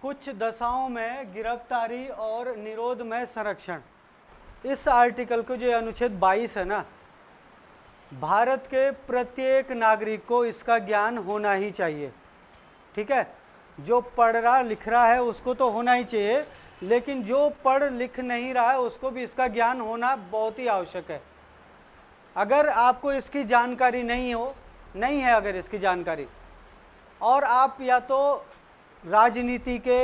कुछ दशाओं में गिरफ्तारी और निरोध में संरक्षण। इस आर्टिकल को जो अनुच्छेद 22 है ना, भारत के प्रत्येक नागरिक को इसका ज्ञान होना ही चाहिए। ठीक है, जो पढ़ रहा लिख रहा है उसको तो होना ही चाहिए, लेकिन जो पढ़ लिख नहीं रहा है उसको भी इसका ज्ञान होना बहुत ही आवश्यक है। अगर आपको इसकी जानकारी नहीं है अगर इसकी जानकारी, और आप या तो राजनीति के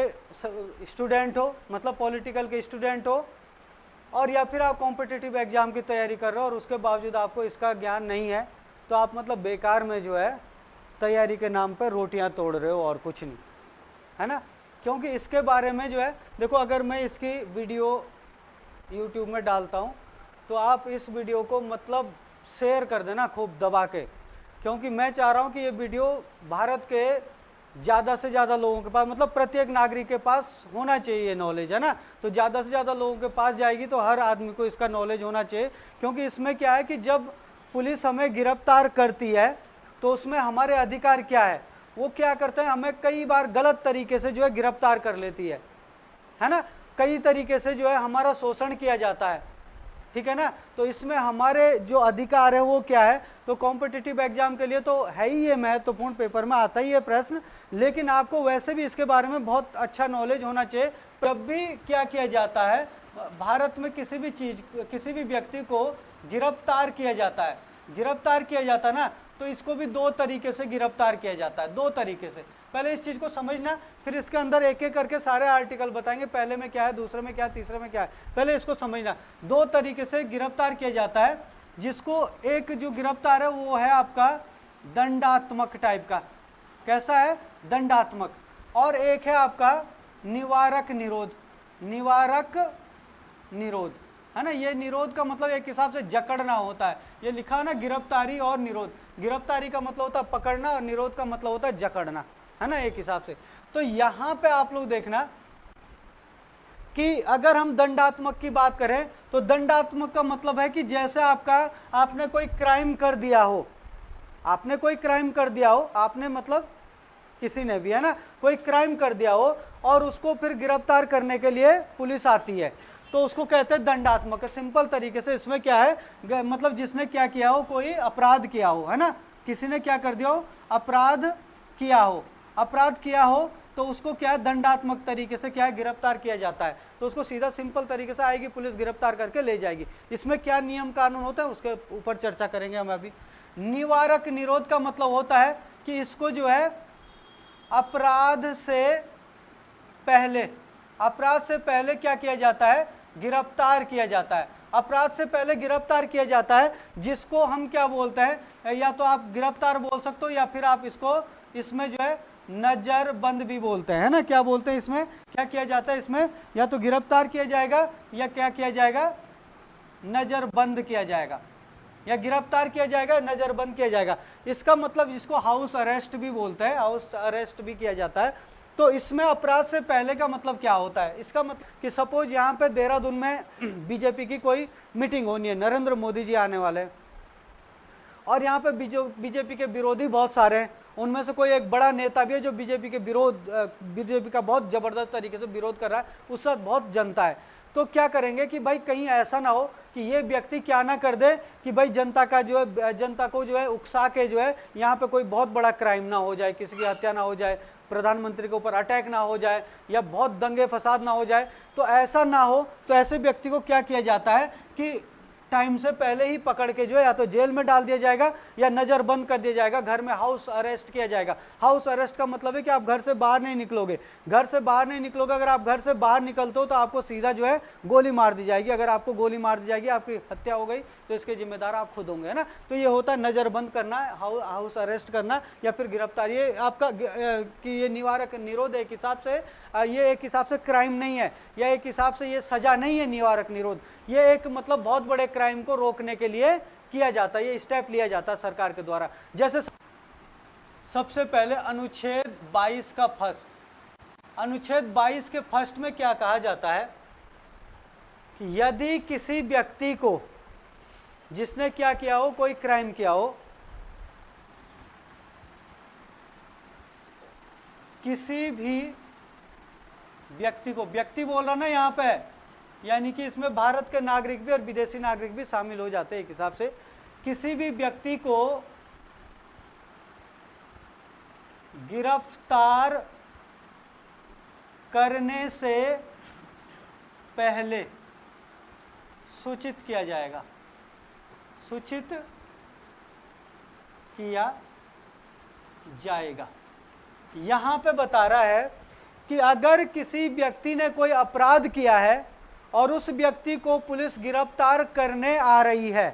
स्टूडेंट हो, मतलब पॉलिटिकल के स्टूडेंट हो, और या फिर आप कॉम्पिटिटिव एग्जाम की तैयारी कर रहे हो और उसके बावजूद आपको इसका ज्ञान नहीं है, तो आप मतलब बेकार में जो है तैयारी के नाम पर रोटियां तोड़ रहे हो और कुछ नहीं, है ना। क्योंकि इसके बारे में जो है, देखो अगर मैं इसकी वीडियो YouTube में डालता हूँ तो आप इस वीडियो को मतलब शेयर कर देना खूब दबा के, क्योंकि मैं चाह रहा हूँ कि ये वीडियो भारत के ज़्यादा से ज़्यादा लोगों के पास, मतलब प्रत्येक नागरिक के पास होना चाहिए नॉलेज, है ना। तो ज़्यादा से ज़्यादा लोगों के पास जाएगी तो हर आदमी को इसका नॉलेज होना चाहिए। क्योंकि इसमें क्या है कि जब पुलिस हमें गिरफ्तार करती है तो उसमें हमारे अधिकार क्या है, वो क्या करते हैं, हमें कई बार गलत तरीके से जो है गिरफ्तार कर लेती है ना। कई तरीके से जो है हमारा शोषण किया जाता है, ठीक है ना। तो इसमें हमारे जो अधिकार है वो क्या है, तो कॉम्पिटिटिव एग्जाम के लिए तो है ही ये महत्वपूर्ण, पेपर में आता ही है प्रश्न, लेकिन आपको वैसे भी इसके बारे में बहुत अच्छा नॉलेज होना चाहिए। जब भी क्या किया जाता है, भारत में किसी भी चीज, किसी भी व्यक्ति को गिरफ्तार किया जाता है ना, तो इसको भी दो तरीके से गिरफ्तार किया जाता है, दो तरीके से। पहले इस चीज को समझना, फिर इसके अंदर एक एक करके सारे आर्टिकल बताएंगे, पहले में क्या है, दूसरे में क्या है, तीसरे में क्या है। पहले इसको समझना, दो तरीके से गिरफ्तार किया जाता है, जिसको एक जो गिरफ्तार है वो है आपका दंडात्मक टाइप का, कैसा है, दंडात्मक, और एक है आपका निवारक निरोध, है ना। ये निरोध का मतलब एक हिसाब से जकड़ना होता है, ये लिखा है ना, गिरफ्तारी और निरोध। गिरफ्तारी का मतलब होता है पकड़ना और निरोध का मतलब होता है जकड़ना, है ना, एक हिसाब से। तो यहां पे आप लोग देखना कि अगर हम दंडात्मक की बात करें तो दंडात्मक का मतलब है कि जैसे आपने कोई क्राइम कर दिया हो, आपने मतलब किसी ने भी, है ना, कोई क्राइम कर दिया हो और उसको फिर गिरफ्तार करने के लिए पुलिस आती है, तो उसको कहते हैं दंडात्मक। सिंपल तरीके से इसमें क्या है, मतलब जिसने क्या किया हो, कोई अपराध किया हो, है ना, किसी ने क्या कर दिया हो, अपराध किया हो, तो उसको क्या है, दंडात्मक तरीके से क्या है, गिरफ्तार किया जाता है। तो उसको सीधा सिंपल तरीके से आएगी पुलिस, गिरफ्तार करके ले जाएगी। इसमें क्या नियम कानून होता है उसके ऊपर चर्चा करेंगे हम अभी। निवारक निरोध का मतलब होता है कि इसको जो है अपराध से पहले क्या किया जाता है, गिरफ्तार किया जाता है। अपराध से पहले गिरफ्तार किया जाता है, जिसको हम क्या बोलते हैं, या तो आप गिरफ्तार बोल सकते हो या फिर आप इसमें जो है नजरबंद भी बोलते हैं, है ना। क्या बोलते हैं इसमें, क्या किया जाता है इसमें, या तो गिरफ्तार किया जाएगा या क्या किया जाएगा, नजरबंद किया जाएगा, या गिरफ्तार किया जाएगा, नजरबंद किया जाएगा। इसका मतलब जिसको हाउस अरेस्ट भी बोलते हैं, हाउस अरेस्ट भी किया जाता है। तो इसमें अपराध से पहले का मतलब क्या होता है, इसका मतलब कि सपोज यहाँ पे देहरादून में बीजेपी की कोई मीटिंग होनी है, नरेंद्र मोदी जी आने वाले हैं, और यहाँ पे बीजेपी के विरोधी बहुत सारे हैं, उनमें से कोई एक बड़ा नेता भी है जो बीजेपी का बहुत जबरदस्त तरीके से विरोध कर रहा है, उसके साथ बहुत जनता है। तो क्या करेंगे कि भाई कहीं ऐसा ना हो कि ये व्यक्ति क्या ना कर दे कि भाई जनता को जो है उकसा के जो है यहाँ पे कोई बहुत बड़ा क्राइम ना हो जाए, किसी की हत्या ना हो जाए, प्रधानमंत्री के ऊपर अटैक ना हो जाए, या बहुत दंगे फसाद ना हो जाए। तो ऐसा ना हो, तो ऐसे व्यक्ति को क्या किया जाता है कि टाइम से पहले ही पकड़ के जो है या तो जेल में डाल दिया जाएगा या नजरबंद कर दिया जाएगा, घर में हाउस अरेस्ट किया जाएगा। हाउस अरेस्ट का मतलब है कि आप घर से बाहर नहीं निकलोगे, अगर आप घर से बाहर निकलते हो तो आपको सीधा जो है गोली मार दी जाएगी। अगर आपको गोली मार दी जाएगी, आपकी हत्या हो गई, तो इसके जिम्मेदार आप खुद होंगे, है ना। तो ये होता है नजरबंद करना, हाउस अरेस्ट करना या फिर गिरफ्तार। ये आपका कि ये निवारक निरोध एक हिसाब से, ये एक हिसाब से क्राइम नहीं है, या एक हिसाब से ये सजा नहीं है। निवारक निरोध ये एक मतलब बहुत बड़े क्राइम को रोकने के लिए किया जाता है, ये स्टेप लिया जाता है सरकार के द्वारा। जैसे सबसे पहले अनुच्छेद 22 का फर्स्ट, अनुच्छेद 22 के फर्स्ट में क्या कहा जाता है कि यदि किसी व्यक्ति को, जिसने क्या किया हो, कोई क्राइम किया हो, किसी भी व्यक्ति को, व्यक्ति बोल रहा ना यहाँ पे, यानी कि इसमें भारत के नागरिक भी और विदेशी नागरिक भी शामिल हो जाते हैं एक हिसाब से। किसी भी व्यक्ति को गिरफ्तार करने से पहले सूचित किया जाएगा, सूचित किया जाएगा। यहाँ पे बता रहा है कि अगर किसी व्यक्ति ने कोई अपराध किया है और उस व्यक्ति को पुलिस गिरफ्तार करने आ रही है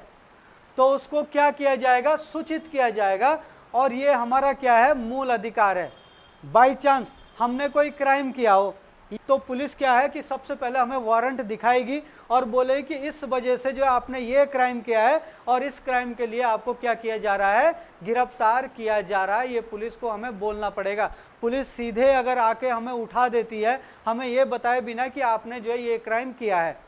तो उसको क्या किया जाएगा, सूचित किया जाएगा। और ये हमारा क्या है, मूल अधिकार है। बाई चांस हमने कोई क्राइम किया हो तो पुलिस क्या है कि सबसे पहले हमें वारंट दिखाएगी और बोलेगी कि इस वजह से जो आपने ये क्राइम किया है और इस क्राइम के लिए आपको क्या किया जा रहा है, गिरफ्तार किया जा रहा है। ये पुलिस को हमें बोलना पड़ेगा। पुलिस सीधे अगर आके हमें उठा देती है, हमें ये बताए बिना कि आपने जो है ये क्राइम किया है,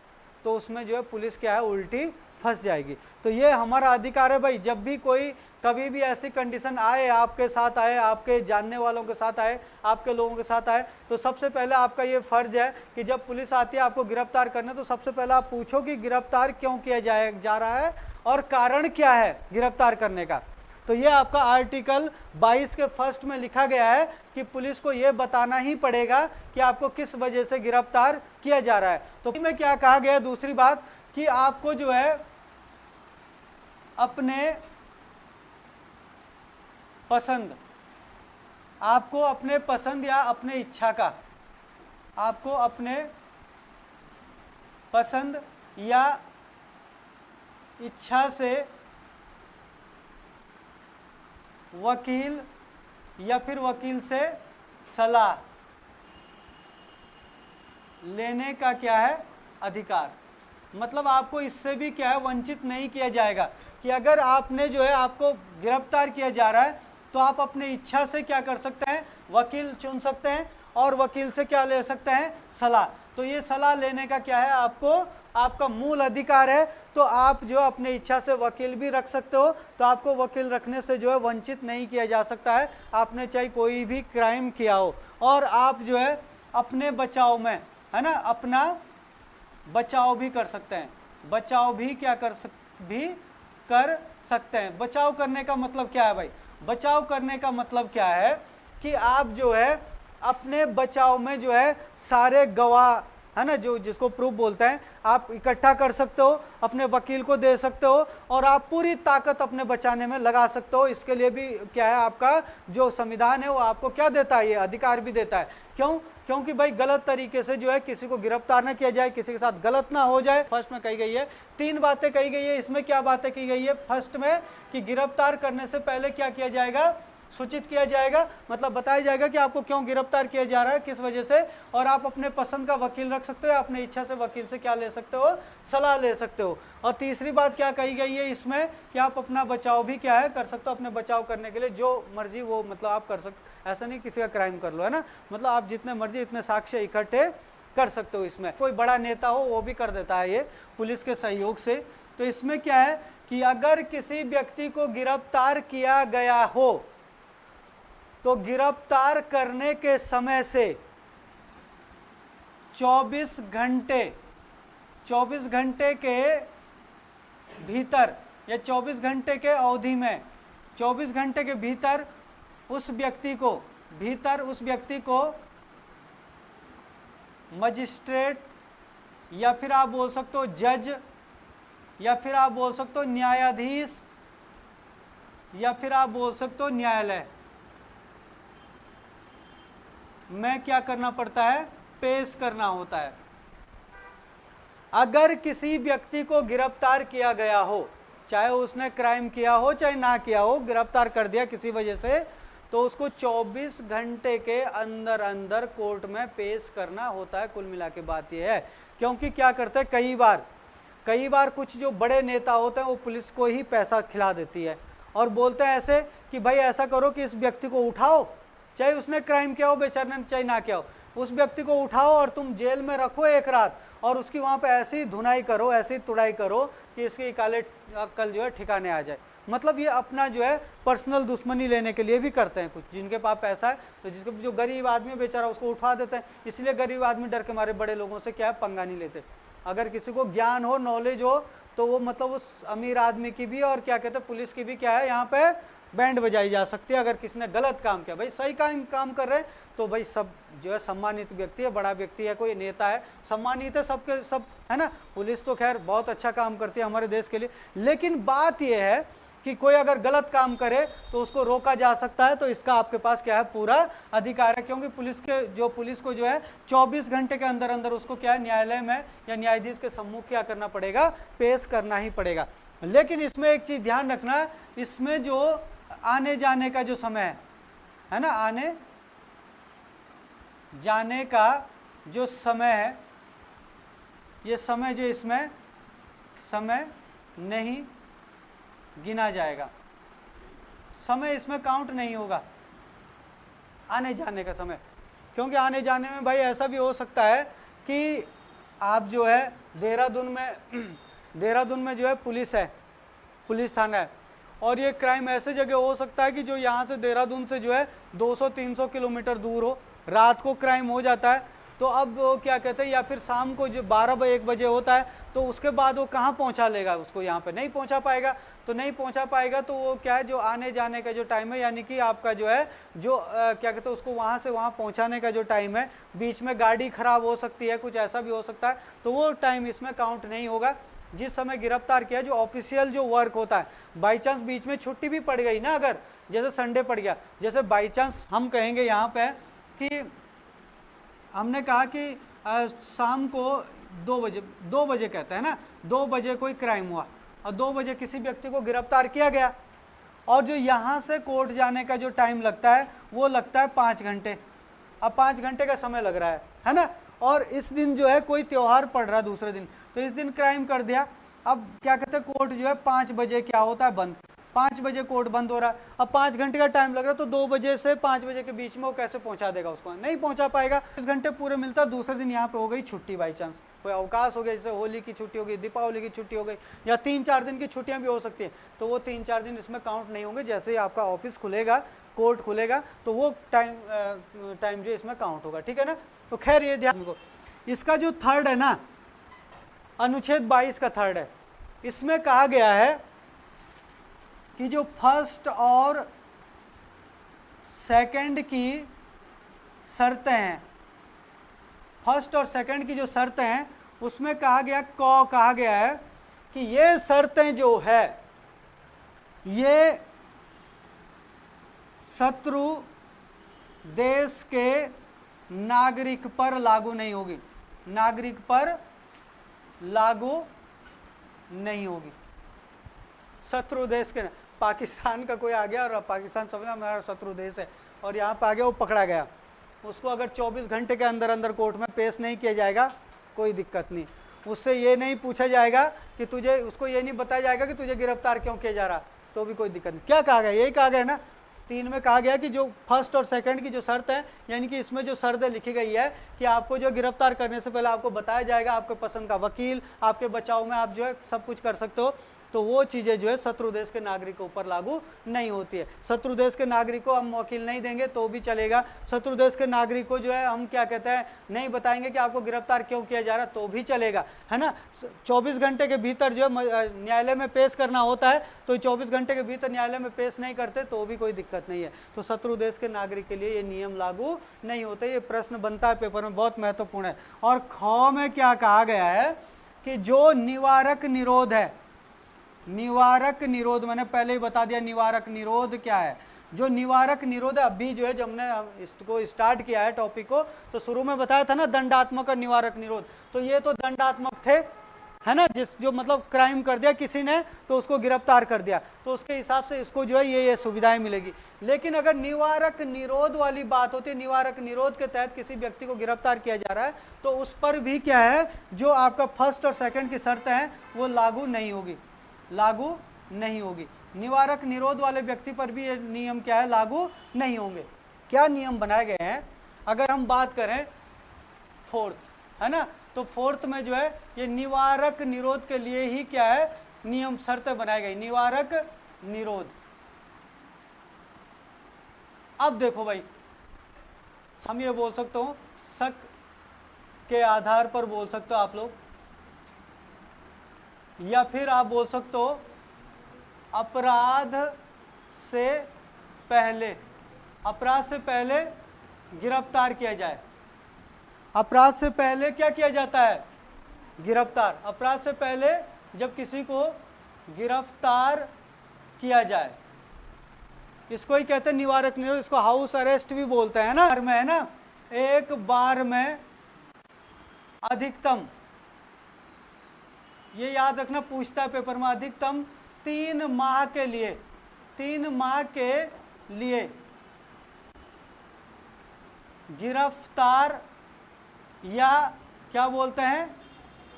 तो उसमें जो है पुलिस क्या है, उल्टी फंस जाएगी। तो ये हमारा अधिकार है भाई। जब भी कोई कभी भी ऐसी कंडीशन आए, आपके साथ आए, आपके जानने वालों के साथ आए, आपके लोगों के साथ आए, तो सबसे पहले आपका ये फर्ज है कि जब पुलिस आती है आपको गिरफ्तार करने, तो सबसे पहले आप पूछो कि गिरफ्तार क्यों किया जा रहा है और कारण क्या है गिरफ्तार करने का। तो ये आपका आर्टिकल 22 के फर्स्ट में लिखा गया है कि पुलिस को ये बताना ही पड़ेगा कि आपको किस वजह से गिरफ्तार किया जा रहा है। तो में क्या कहा गया है, दूसरी बात कि आपको जो है अपने पसंद, आपको अपने पसंद या अपने इच्छा का, आपको अपने पसंद या इच्छा से वकील या फिर वकील से सलाह लेने का क्या है, अधिकार। मतलब आपको इससे भी क्या है, वंचित नहीं किया जाएगा कि अगर आपने जो है आपको गिरफ्तार किया जा रहा है तो आप अपने इच्छा से क्या कर सकते हैं, वकील चुन सकते हैं और वकील से क्या ले सकते हैं, सलाह। तो ये सलाह लेने का क्या है, आपको आपका मूल अधिकार है। तो आप जो अपने इच्छा से वकील भी रख सकते हो, तो आपको वकील रखने से जो है वंचित नहीं किया जा सकता है, आपने चाहे कोई भी क्राइम किया हो। और आप जो है अपने बचाव में, है ना, अपना बचाव भी कर सकते हैं, बचाव भी क्या कर सकते हैं। बचाव करने का मतलब क्या है भाई, बचाव करने का मतलब क्या है कि आप जो है अपने बचाव में जो है सारे गवाह, है ना, जो जिसको प्रूफ बोलते हैं, आप इकट्ठा कर सकते हो, अपने वकील को दे सकते हो और आप पूरी ताकत अपने बचाने में लगा सकते हो। इसके लिए भी क्या है, आपका जो संविधान है वो आपको क्या देता है, ये अधिकार भी देता है। क्यों? क्योंकि भाई गलत तरीके से जो है किसी को गिरफ्तार ना किया जाए, किसी के साथ गलत ना हो जाए। फर्स्ट में कही गई है, 3 बातें कही गई है। इसमें क्या बातें की गई है, फर्स्ट में कि गिरफ्तार करने से पहले क्या किया जाएगा, सूचित किया जाएगा, मतलब बताया जाएगा कि आपको क्यों गिरफ्तार किया जा रहा है, किस वजह से, और आप अपने पसंद का वकील रख सकते हो, अपने इच्छा से वकील से क्या ले सकते हो, सलाह ले सकते हो। और तीसरी बात क्या कही गई है इसमें कि आप अपना बचाव भी क्या है कर सकते हो। अपने बचाव करने के लिए जो मर्जी वो मतलब आप कर सकते, ऐसा नहीं किसी का क्राइम कर लो, है ना, मतलब आप जितने मर्जी इतने साक्ष्य इकट्ठे कर सकते हो। इसमें कोई बड़ा नेता हो वो भी कर देता है ये पुलिस के सहयोग से। तो इसमें क्या है कि अगर किसी व्यक्ति को गिरफ्तार किया गया हो तो गिरफ्तार करने के समय से 24 घंटे के भीतर या 24 घंटे के अवधि में, 24 घंटे के भीतर उस व्यक्ति को मजिस्ट्रेट या फिर आप बोल सकते हो जज या फिर आप बोल सकते हो न्यायाधीश या फिर आप बोल सकते हो न्यायालय में क्या करना पड़ता है, पेश करना होता है। अगर किसी व्यक्ति को गिरफ्तार किया गया हो, चाहे उसने क्राइम किया हो चाहे ना किया हो, गिरफ्तार कर दिया किसी वजह से, तो उसको 24 घंटे के अंदर अंदर कोर्ट में पेश करना होता है। कुल मिला के बात यह है, क्योंकि क्या करते हैं, कई बार कुछ जो बड़े नेता होते हैं वो पुलिस को ही पैसा खिला देती है और बोलते हैं ऐसे कि भाई ऐसा करो कि इस व्यक्ति को उठाओ, चाहे उसने क्राइम किया हो बेचारे ने, चाहे ना किया हो, उस व्यक्ति को उठाओ और तुम जेल में रखो 1 रात और उसकी वहाँ पे ऐसी धुनाई करो, ऐसी तुड़ाई करो कि इसकी काले कल जो है ठिकाने आ जाए। मतलब ये अपना जो है पर्सनल दुश्मनी लेने के लिए भी करते हैं। कुछ जिनके पास पैसा है तो जिसको जो गरीब आदमी बेचारा उसको उठा देते हैं, इसलिए गरीब आदमी डर के मारे बड़े लोगों से क्या है पंगा नहीं लेते। अगर किसी को ज्ञान हो, नॉलेज हो, तो वो मतलब उस अमीर आदमी की भी और क्या कहते हैं पुलिस की भी क्या है यहाँ पे बैंड बजाई जा सकती है। अगर किसी ने गलत काम किया, भाई सही काम कर रहे हैं तो भाई सब जो है सम्मानित व्यक्ति है, बड़ा व्यक्ति है, कोई नेता है, सम्मानित है सबके सब, है ना। पुलिस तो खैर बहुत अच्छा काम करती है हमारे देश के लिए, लेकिन बात यह है कि कोई अगर गलत काम करे तो उसको रोका जा सकता है। तो इसका आपके पास क्या है पूरा अधिकार है, क्योंकि पुलिस को जो है 24 घंटे के अंदर अंदर उसको क्या है न्यायालय में या न्यायाधीश के सम्मुख क्या करना पड़ेगा, पेश करना ही पड़ेगा। लेकिन इसमें एक चीज ध्यान रखना, इसमें जो आने जाने का जो समय है ना, आने जाने का जो समय है, ये समय जो इसमें समय नहीं गिना जाएगा, समय इसमें काउंट नहीं होगा, आने जाने का समय। क्योंकि आने जाने में भाई ऐसा भी हो सकता है कि आप जो है देहरादून में जो है पुलिस है, पुलिस थाना है, और ये क्राइम ऐसे जगह हो सकता है कि जो यहाँ से देहरादून से जो है 200-300 किलोमीटर दूर हो, रात को क्राइम हो जाता है। तो अब वो क्या कहते हैं, या फिर शाम को जो 12-1 बजे होता है, तो उसके बाद वो कहाँ पहुँचा लेगा उसको, यहाँ पे नहीं पहुँचा पाएगा। तो नहीं पहुँचा पाएगा तो वो क्या है, जो आने जाने का जो टाइम है, यानी कि आपका जो है जो क्या कहते हैं उसको वहाँ से वहाँ पहुँचाने का जो टाइम है, बीच में गाड़ी खराब हो सकती है, कुछ ऐसा भी हो सकता है, तो वो टाइम इसमें काउंट नहीं होगा। जिस समय गिरफ्तार किया, जो ऑफिशियल जो वर्क होता है, बाई चांस बीच में छुट्टी भी पड़ गई ना, अगर जैसे संडे पड़ गया, जैसे बाई चांस हम कहेंगे यहाँ पे कि हमने कहा कि शाम को 2 बजे कहते हैं ना, 2 बजे कोई क्राइम हुआ और 2 बजे किसी व्यक्ति को गिरफ्तार किया गया, और जो यहाँ से कोर्ट जाने का जो टाइम लगता है वो लगता है 5 घंटे। अब 5 घंटे का समय लग रहा है ना, और इस दिन जो है कोई त्यौहार पड़ रहा है दूसरे दिन, तो इस दिन क्राइम कर दिया। अब क्या कहते हैं कोर्ट जो है 5 बजे क्या होता है बंद, 5 बजे कोर्ट बंद हो रहा है। अब 5 घंटे का टाइम लग रहा है, तो 2 बजे से 5 बजे के बीच में वो कैसे पहुंचा देगा उसको, नहीं पहुंचा पाएगा। 20 घंटे पूरे मिलता है, दूसरे दिन यहाँ पे हो गई छुट्टी, बाई चांस कोई अवकाश हो गया, जैसे होली की छुट्टी हो गई, दीपावली की छुट्टी हो गई, या 3-4 दिन की छुट्टियां भी हो सकती है, तो वो 3-4 दिन इसमें काउंट नहीं होंगे। जैसे ही आपका ऑफिस खुलेगा, कोर्ट खुलेगा, तो वो टाइम जो इसमें काउंट होगा, ठीक है ना। तो खैर ये ध्यान रखो, इसका जो थर्ड है ना, अनुच्छेद 22 का थर्ड है, इसमें कहा गया है कि जो फर्स्ट और सेकंड की शर्तें हैं, फर्स्ट और सेकंड की जो शर्तें हैं, उसमें कहा गया है कि ये शर्तें जो है ये शत्रु देश के नागरिक पर लागू नहीं होगी, नागरिक पर लागू नहीं होगी। शत्रु देश के, पाकिस्तान का कोई आ गया और पाकिस्तान समझना हमारा शत्रु देश है, और यहाँ पे आ गया, वो पकड़ा गया, उसको अगर 24 घंटे के अंदर अंदर कोर्ट में पेश नहीं किया जाएगा, कोई दिक्कत नहीं। उससे ये नहीं पूछा जाएगा कि तुझे, उसको ये नहीं बताया जाएगा कि तुझे गिरफ्तार क्यों किया जा रहा, तो भी कोई दिक्कत नहीं। क्या कहा गया, यही कहा गया ना, 3 में कहा गया कि जो फर्स्ट और सेकंड की जो शर्त है, यानी कि इसमें जो शर्तें लिखी गई है कि आपको जो गिरफ्तार करने से पहले आपको बताया जाएगा, आपके पसंद का वकील, आपके बचाव में आप जो है सब कुछ कर सकते हो, तो वो चीज़ें जो है शत्रु देश के नागरिकों पर लागू नहीं होती है। शत्रु देश के नागरिक को हम वकील नहीं देंगे तो भी चलेगा, शत्रु देश के नागरिक को जो है हम क्या कहते हैं नहीं बताएंगे कि आपको गिरफ्तार क्यों किया जा रहा तो भी चलेगा, है ना। 24 घंटे के भीतर जो है न्यायालय में पेश करना होता है, तो 24 घंटे के भीतर न्यायालय में पेश नहीं करते तो भी कोई दिक्कत नहीं है। तो शत्रु देश के नागरिक के लिए ये नियम लागू नहीं होते। ये प्रश्न बनता है पेपर में, बहुत महत्वपूर्ण है। और ख में क्या कहा गया है कि जो निवारक निरोध है, निवारक निरोध मैंने पहले ही बता दिया निवारक निरोध क्या है। जो निवारक निरोध है, अभी जो है जब हमने इसको स्टार्ट किया है टॉपिक को, तो शुरू में बताया था ना दंडात्मक और निवारक निरोध, तो ये तो दंडात्मक थे, है ना, जो मतलब क्राइम कर दिया किसी ने तो उसको गिरफ्तार कर दिया, तो उसके हिसाब से इसको जो है ये सुविधाएं मिलेगी। लेकिन अगर निवारक निरोध वाली बात होती है, निवारक निरोध के तहत किसी व्यक्ति को गिरफ्तार किया जा रहा है, तो उस पर भी क्या है, जो आपका फर्स्ट और सेकंड की शर्तें हैं वो लागू नहीं होगी, लागू नहीं होगी। निवारक निरोध वाले व्यक्ति पर भी ये नियम क्या है, लागू नहीं होंगे। क्या नियम बनाए गए हैं, अगर हम बात करें फोर्थ, है ना, तो फोर्थ में जो है ये निवारक निरोध के लिए ही क्या है नियम शर्तें बनाई गई। निवारक निरोध। अब देखो भाई, हम ये बोल सकते हो, शक के आधार पर बोल सकते हो आप लोग, या फिर आप बोल सकते हो अपराध से पहले, अपराध से पहले गिरफ्तार किया जाए। अपराध से पहले क्या किया जाता है? गिरफ्तार। अपराध से पहले जब किसी को गिरफ्तार किया जाए, इसको ही कहते हैं निवारक निरोध। इसको हाउस अरेस्ट भी बोलते हैं ना, में है ना, एक बार में अधिकतम, ये याद रखना, पूछता है पेपर में, अधिकतम 3 माह के लिए, 3 माह के लिए गिरफ्तार या क्या बोलते हैं,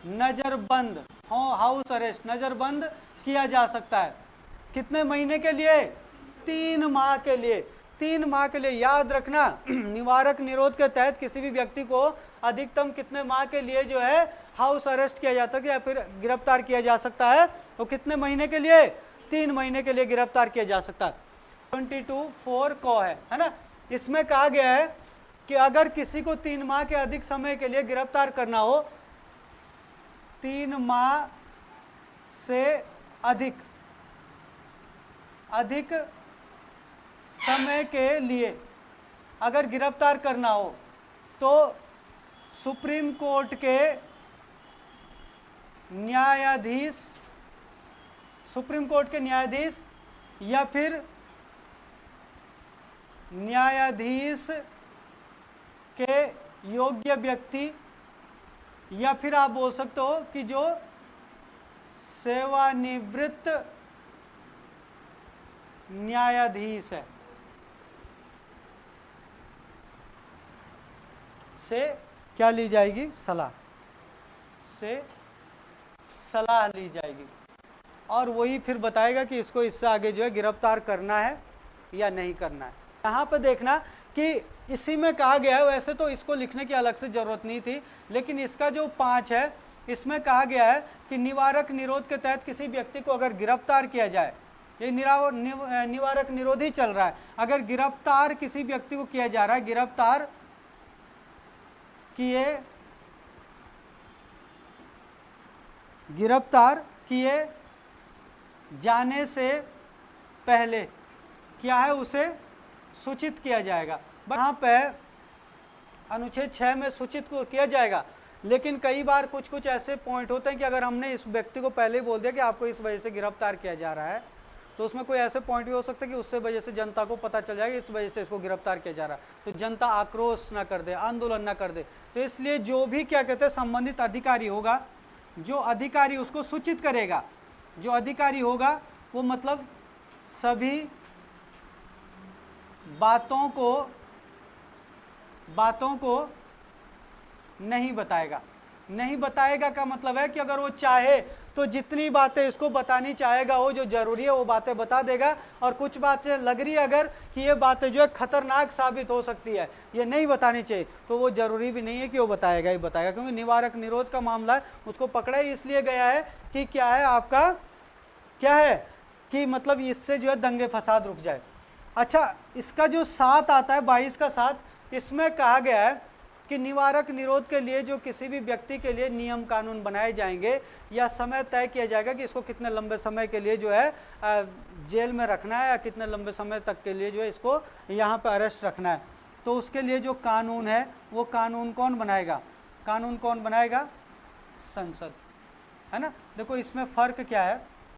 नजरबंद, हाउस अरेस्ट, नजरबंद किया जा सकता है। कितने महीने के लिए? 3 माह के लिए। 3 माह के लिए याद रखना, निवारक निरोध के तहत किसी भी व्यक्ति को अधिकतम कितने माह के लिए जो है हाउस अरेस्ट किया जाता है या फिर गिरफ्तार किया जा सकता है? तो कितने महीने के लिए? 3 महीने के लिए गिरफ्तार किया जा सकता है। 22(4) को है ना, इसमें कहा गया है कि अगर किसी को 3 माह के अधिक समय के लिए गिरफ्तार करना हो, 3 माह से अधिक समय के लिए अगर गिरफ्तार करना हो, तो सुप्रीम कोर्ट के न्यायाधीश, सुप्रीम कोर्ट के न्यायाधीश या फिर न्यायाधीश के योग्य व्यक्ति, या फिर आप बोल सकते हो कि जो सेवानिवृत्त न्यायाधीश है, से क्या ली जाएगी? सलाह, से सलाह ली जाएगी, और वही फिर बताएगा कि इसको इससे आगे जो है गिरफ्तार करना है या नहीं करना है। यहाँ पे देखना कि इसी में कहा गया है, वैसे तो इसको लिखने की अलग से जरूरत नहीं थी, लेकिन इसका जो 5 है, इसमें कहा गया है कि निवारक निरोध के तहत किसी व्यक्ति को अगर गिरफ्तार किया जाए, ये निवारक निरोध ही चल रहा है, अगर गिरफ्तार किसी व्यक्ति को किया जा रहा है, गिरफ्तार किए जाने से पहले क्या है, उसे सूचित किया जाएगा। यहाँ पे अनुच्छेद 6 में सूचित को किया जाएगा, लेकिन कई बार कुछ ऐसे पॉइंट होते हैं कि अगर हमने इस व्यक्ति को पहले ही बोल दिया कि आपको इस वजह से गिरफ्तार किया जा रहा है, तो उसमें कोई ऐसे पॉइंट भी हो सकता है कि उससे वजह से जनता को पता चल जाएगा इस वजह से इसको गिरफ्तार किया जा रहा है, तो जनता आक्रोश ना कर दे, आंदोलन ना कर दे। तो इसलिए जो भी क्या कहते हैं संबंधित अधिकारी होगा, जो अधिकारी उसको सूचित करेगा, जो अधिकारी होगा वो मतलब सभी बातों को नहीं बताएगा। नहीं बताएगा का मतलब है कि अगर वो चाहे तो जितनी बातें इसको बतानी चाहेगा, वो जो जरूरी है वो बातें बता देगा, और कुछ बातें लग रही है अगर कि ये बातें जो है खतरनाक साबित हो सकती है, ये नहीं बतानी चाहिए, तो वो जरूरी भी नहीं है कि वो बताएगा ही बताएगा, क्योंकि निवारक निरोध का मामला है, उसको पकड़ा ही इसलिए गया है कि क्या है आपका, क्या है कि मतलब इससे जो है दंगे फसाद रुक जाए। अच्छा, इसका जो 7 आता है, 22 का 7, इसमें कहा गया है कि निवारक निरोध के लिए जो किसी भी व्यक्ति के लिए नियम कानून बनाए जाएंगे या समय तय किया जाएगा कि इसको कितने लंबे समय के लिए जो है जेल में रखना है या कितने लंबे समय तक के लिए जो है इसको यहाँ पे अरेस्ट रखना है, तो उसके लिए जो कानून है वो कानून कौन बनाएगा? कानून कौन बनाएगा? संसद, है ना। देखो इसमें फ़र्क क्या है,